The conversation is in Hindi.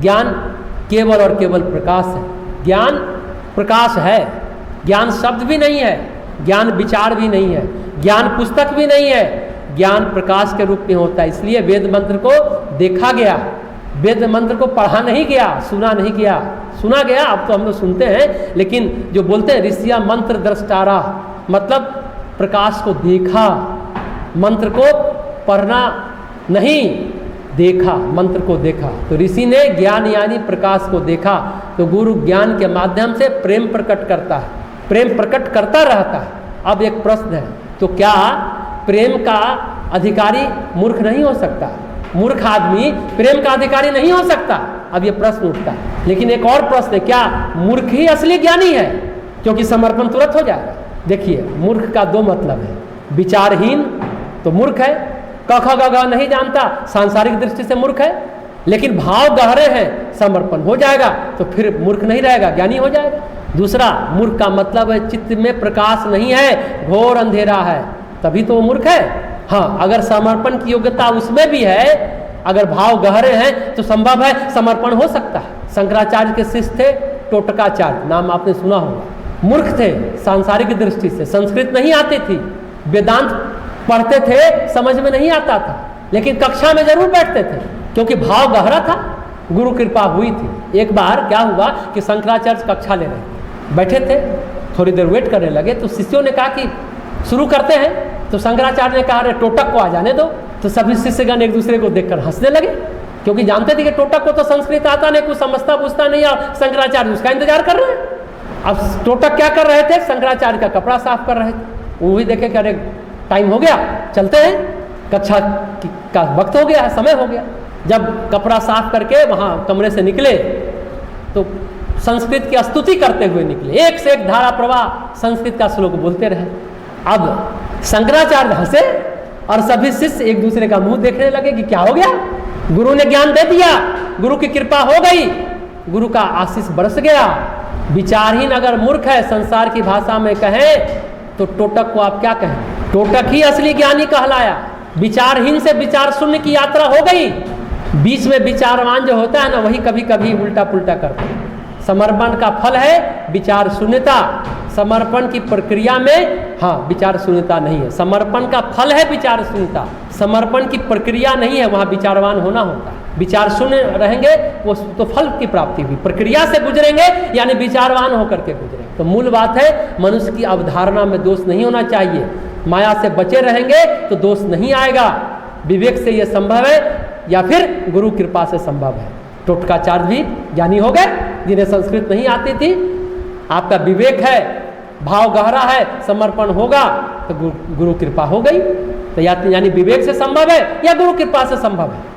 ज्ञान केवल और केवल प्रकाश है। ज्ञान प्रकाश है, ज्ञान शब्द भी नहीं है, ज्ञान विचार भी नहीं है, ज्ञान पुस्तक भी नहीं है, ज्ञान प्रकाश के रूप में होता है। इसलिए वेद मंत्र को देखा गया, वेद मंत्र को पढ़ा नहीं गया, सुना नहीं गया। सुना गया, अब तो हम लोग सुनते हैं, लेकिन जो बोलते हैं ऋषिया मंत्र द्रष्टारा, मतलब प्रकाश को देखा, मंत्र को पढ़ना नहीं, देखा, मंत्र को देखा। तो ऋषि ने ज्ञान यानी प्रकाश को देखा। तो गुरु ज्ञान के माध्यम से प्रेम प्रकट करता है, प्रेम प्रकट करता रहता है। अब एक प्रश्न है, तो क्या प्रेम का अधिकारी मूर्ख नहीं हो सकता? मूर्ख आदमी प्रेम का अधिकारी नहीं हो सकता? अब ये प्रश्न उठता है। लेकिन एक और प्रश्न है, क्या मूर्ख ही असली ज्ञानी है? क्योंकि समर्पण तुरंत हो जाएगा। देखिए, मूर्ख का दो मतलब है, विचारहीन तो मूर्ख है, क ख ग घ नहीं जानता, सांसारिक दृष्टि से मूर्ख है, लेकिन भाव गहरे हैं, समर्पण हो जाएगा तो फिर मूर्ख नहीं रहेगा, ज्ञानी हो जाएगा। दूसरा, मूर्ख का मतलब है चित्त में प्रकाश नहीं है, घोर अंधेरा है, तभी तो वो मूर्ख है। हाँ, अगर समर्पण की योग्यता उसमें भी है, अगर भाव गहरे हैं तो संभव है समर्पण हो सकता है। शंकराचार्य के शिष्य थे टोटकाचार्य, नाम आपने सुना होगा। मूर्ख थे सांसारिक दृष्टि से, संस्कृत नहीं आती थी, वेदांत पढ़ते थे, समझ में नहीं आता था, लेकिन कक्षा में जरूर बैठते थे क्योंकि भाव गहरा था, गुरु कृपा हुई थी। एक बार क्या हुआ कि शंकराचार्य कक्षा ले रहे, बैठे थे, थोड़ी देर वेट करने लगे तो शिष्यों ने कहा कि शुरू करते हैं। तो शंकराचार्य ने कहा अरे टोटक को आ जाने दो। तो सभी शिष्यगण एक दूसरे को देखकर हंसने लगे, क्योंकि जानते थे कि टोटक को तो संस्कृत आता नहीं, कुछ समझता पूछता नहीं, और शंकराचार्य उसका इंतजार कर रहे हैं। अब टोटक क्या कर रहे थे? शंकराचार्य का कपड़ा साफ कर रहे थे। वो भी देखे कि अरे टाइम हो गया, चलते हैं, कक्षा का वक्त हो गया, समय हो गया। जब कपड़ा साफ करके वहाँ कमरे से निकले तो संस्कृत की स्तुति करते हुए निकले, एक से एक धारा प्रवाह संस्कृत का श्लोक बोलते रहे। अब शंकराचार्य हंसे और सभी शिष्य एक दूसरे का मुंह देखने लगे कि क्या हो गया, गुरु ने ज्ञान दे दिया, गुरु की कृपा हो गई, गुरु का आशीष बरस गया। विचारहीन अगर मूर्ख है, संसार की भाषा में कहें तो टोटक को आप क्या कहें? टोटक ही असली ज्ञानी कहलाया। विचारहीन से विचार शून्य की यात्रा हो गई। बीच में विचारवान जो होता है ना, वही कभी कभी उल्टा पुल्टा करता है। समर्पण का फल है विचार शून्यता, समर्पण की प्रक्रिया में हाँ विचार शून्यता नहीं है। समर्पण का फल है विचार शून्यता, समर्पण की प्रक्रिया नहीं है, वहाँ विचारवान होना होता है। विचार शून्य रहेंगे वो तो फल की प्राप्ति हुई, प्रक्रिया से गुजरेंगे यानी विचारवान होकर के गुजरेंगे। तो मूल बात है मनुष्य की अवधारणा में दोष नहीं होना चाहिए। माया से बचे रहेंगे तो दोष नहीं आएगा। विवेक से ये संभव है या फिर गुरु कृपा से संभव है। टोटकाचार्य भी ज्ञानी हो गए, जिन्हें संस्कृत नहीं आती थी। आपका विवेक है, भाव गहरा है, समर्पण होगा तो गुरु कृपा हो गई। तो यानी विवेक से संभव है या गुरु कृपा से संभव है।